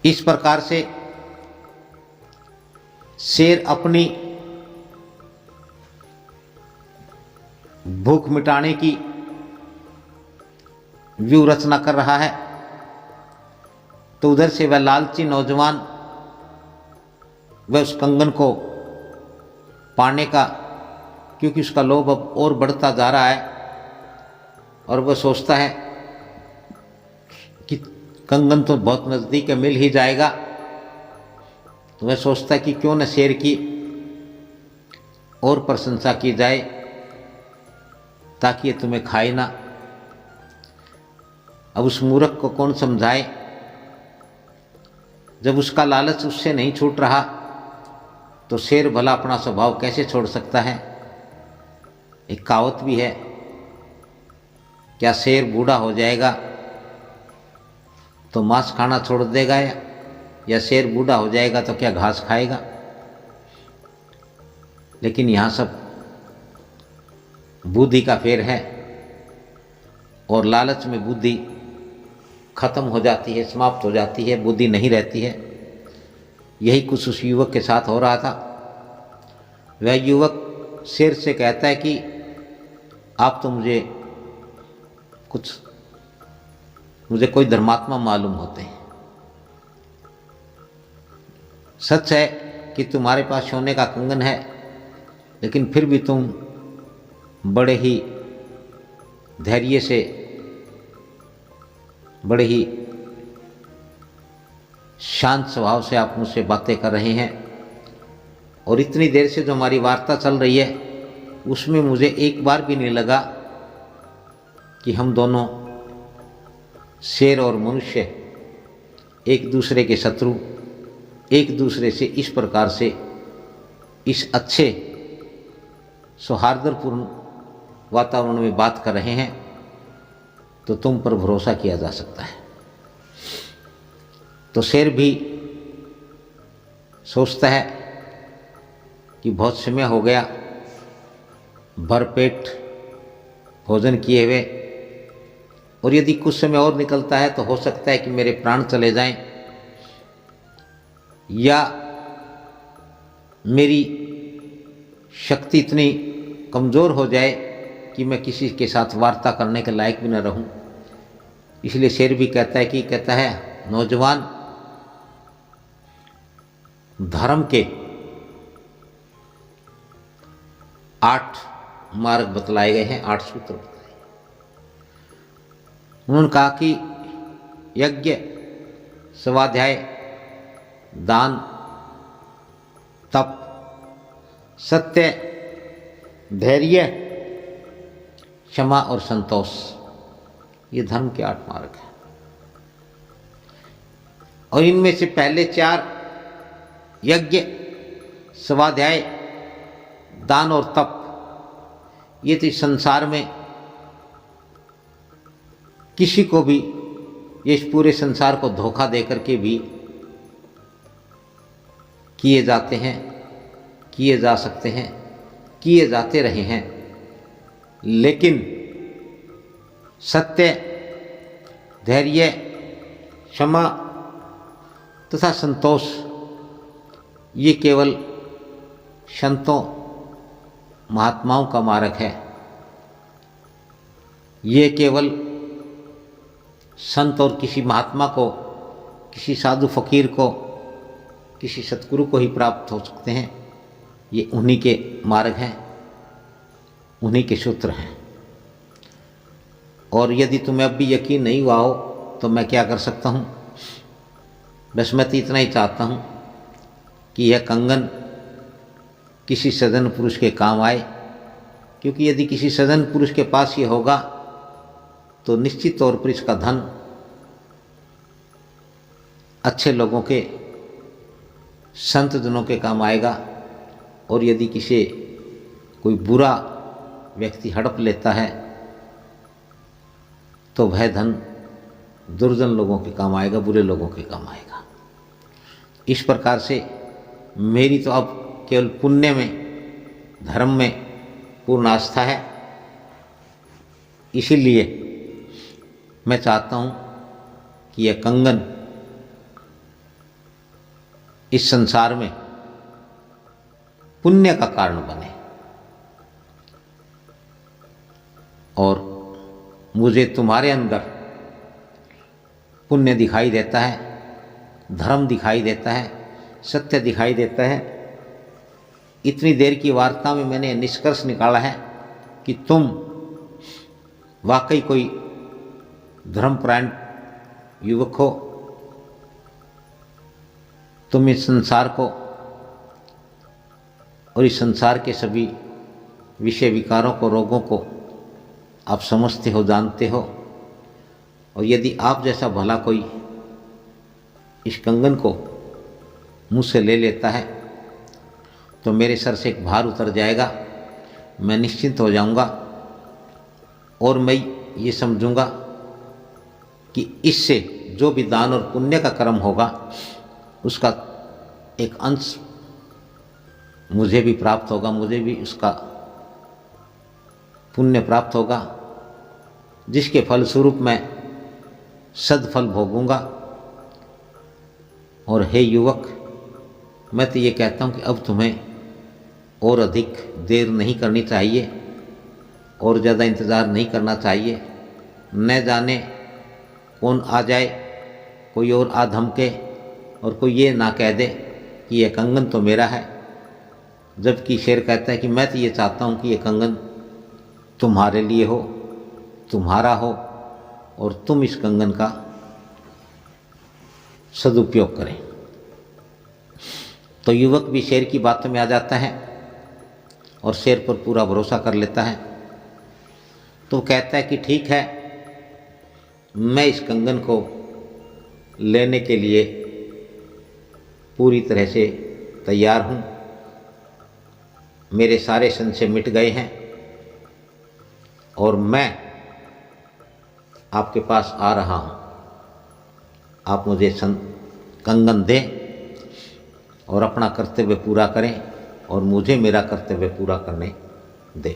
इस प्रकार से शेर अपनी भूख मिटाने की व्यूह रचना कर रहा है, तो उधर से वह लालची नौजवान वह उस कंगन को पाने का, क्योंकि उसका लोभ अब और बढ़ता जा रहा है और वह सोचता है कि कंगन तो बहुत नज़दीक है, मिल ही जाएगा। तो वह सोचता है कि क्यों न शेर की और प्रशंसा की जाए ताकि ये तुम्हें खाए ना। अब उस मूर्ख को कौन समझाए, जब उसका लालच उससे नहीं छूट रहा तो शेर भला अपना स्वभाव कैसे छोड़ सकता है। एक कहावत भी है, क्या शेर बूढ़ा हो जाएगा तो मांस खाना छोड़ देगा, या शेर बूढ़ा हो जाएगा तो क्या घास खाएगा। लेकिन यहाँ सब बुद्धि का फेर है और लालच में बुद्धि खत्म हो जाती है, समाप्त हो जाती है, बुद्धि नहीं रहती है। यही कुछ उस युवक के साथ हो रहा था। वह युवक शेर से कहता है कि आप तो मुझे कोई धर्मात्मा मालूम होते हैं। सच है कि तुम्हारे पास सोने का कंगन है, लेकिन फिर भी तुम बड़े ही धैर्य से, बड़े ही शांत स्वभाव से आप मुझसे बातें कर रहे हैं, और इतनी देर से जो हमारी वार्ता चल रही है उसमें मुझे एक बार भी नहीं लगा कि हम दोनों शेर और मनुष्य एक दूसरे के शत्रु, एक दूसरे से इस प्रकार से इस अच्छे सौहार्दपूर्ण वातावरण में बात कर रहे हैं, तो तुम पर भरोसा किया जा सकता है। तो शेर भी सोचता है कि बहुत समय हो गया भरपेट भोजन किए हुए, और यदि कुछ समय और निकलता है तो हो सकता है कि मेरे प्राण चले जाएं, या मेरी शक्ति इतनी कमज़ोर हो जाए कि मैं किसी के साथ वार्ता करने के लायक भी न रहूं। इसलिए शेर भी कहता है नौजवान, धर्म के 8 मार्ग बतलाए गए हैं, 8 सूत्र बतलाए। उन्होंने कहा कि यज्ञ, स्वाध्याय, दान, तप, सत्य, धैर्य, क्षमा और संतोष, ये धर्म के 8 मार्ग हैं। और इनमें से पहले 4 यज्ञ, स्वाध्याय, दान और तप, ये तो संसार में किसी को भी, ये इस पूरे संसार को धोखा देकर के भी किए जाते हैं, किए जा सकते हैं, किए जाते रहे हैं। लेकिन सत्य, धैर्य, क्षमा तथा संतोष, ये केवल संतों महात्माओं का मार्ग है। ये केवल संत और किसी महात्मा को, किसी साधु फकीर को, किसी सतगुरु को ही प्राप्त हो सकते हैं। ये उन्हीं के मार्ग हैं, उन्हीं के सूत्र हैं। और यदि तुम्हें अब भी यकीन नहीं हुआ हो तो मैं क्या कर सकता हूँ, बस मैं तो इतना ही चाहता हूँ कि यह कंगन किसी सज्जन पुरुष के काम आए, क्योंकि यदि किसी सज्जन पुरुष के पास ये होगा तो निश्चित तौर पर इसका धन अच्छे लोगों के, संत जनों के काम आएगा। और यदि किसी कोई बुरा व्यक्ति हड़प लेता है तो वह धन दुर्जन लोगों के काम आएगा, बुरे लोगों के काम आएगा। इस प्रकार से मेरी तो अब केवल पुण्य में, धर्म में पूर्ण आस्था है। इसीलिए मैं चाहता हूँ कि यह कंगन इस संसार में पुण्य का कारण बने। और मुझे तुम्हारे अंदर पुण्य दिखाई देता है, धर्म दिखाई देता है, सत्य दिखाई देता है। इतनी देर की वार्ता में मैंने निष्कर्ष निकाला है कि तुम वाकई कोई धर्मपरायण युवक हो। तुम इस संसार को और इस संसार के सभी विषय विकारों को, रोगों को आप समझते हो, जानते हो। और यदि आप जैसा भला कोई इस कंगन को मुझसे ले लेता है तो मेरे सर से एक भार उतर जाएगा, मैं निश्चिंत हो जाऊंगा और मैं ये समझूंगा कि इससे जो भी दान और पुण्य का कर्म होगा उसका एक अंश मुझे भी प्राप्त होगा, मुझे भी उसका पुण्य प्राप्त होगा, जिसके फलस्वरूप मैं सदफल भोगूंगा। और हे युवक, मैं तो ये कहता हूँ कि अब तुम्हें और अधिक देर नहीं करनी चाहिए और ज़्यादा इंतज़ार नहीं करना चाहिए। न जाने कौन आ जाए, कोई और आ धमके और कोई ये ना कह दे कि ये कंगन तो मेरा है, जबकि शेर कहता है कि मैं तो ये चाहता हूँ कि ये कंगन तुम्हारे लिए हो, तुम्हारा हो और तुम इस कंगन का सदुपयोग करें। तो युवक भी शेर की बातों में आ जाता है और शेर पर पूरा भरोसा कर लेता है। तो कहता है कि ठीक है, मैं इस कंगन को लेने के लिए पूरी तरह से तैयार हूँ। मेरे सारे संशय मिट गए हैं और मैं आपके पास आ रहा हूँ। आप मुझे कंगन दें और अपना कर्तव्य पूरा करें और मुझे मेरा कर्तव्य पूरा करने दें।